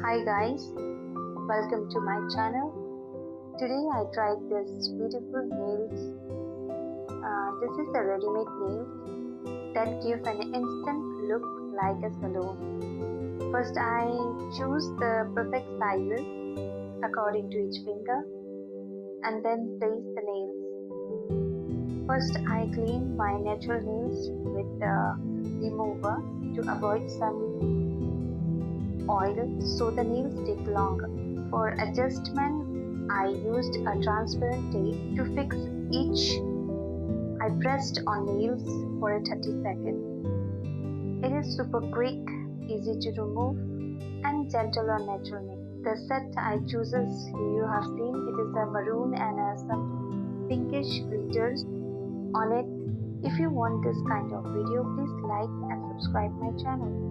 Hi guys, welcome to my channel. Today I tried this beautiful nails. This is a ready-made nails that give an instant look like a salon. First I choose the perfect sizes according to each finger and then place the nails. First I clean my natural nails with the remover to avoid some oil so the nails stick longer. For adjustment, I used a transparent tape to fix each. I pressed on nails for a 30 seconds. It is super quick, easy to remove, and gentle on natural nails. The set I chooses you have seen, it is a maroon and some pinkish glitters on it. If you want this kind of video, please like and subscribe my channel.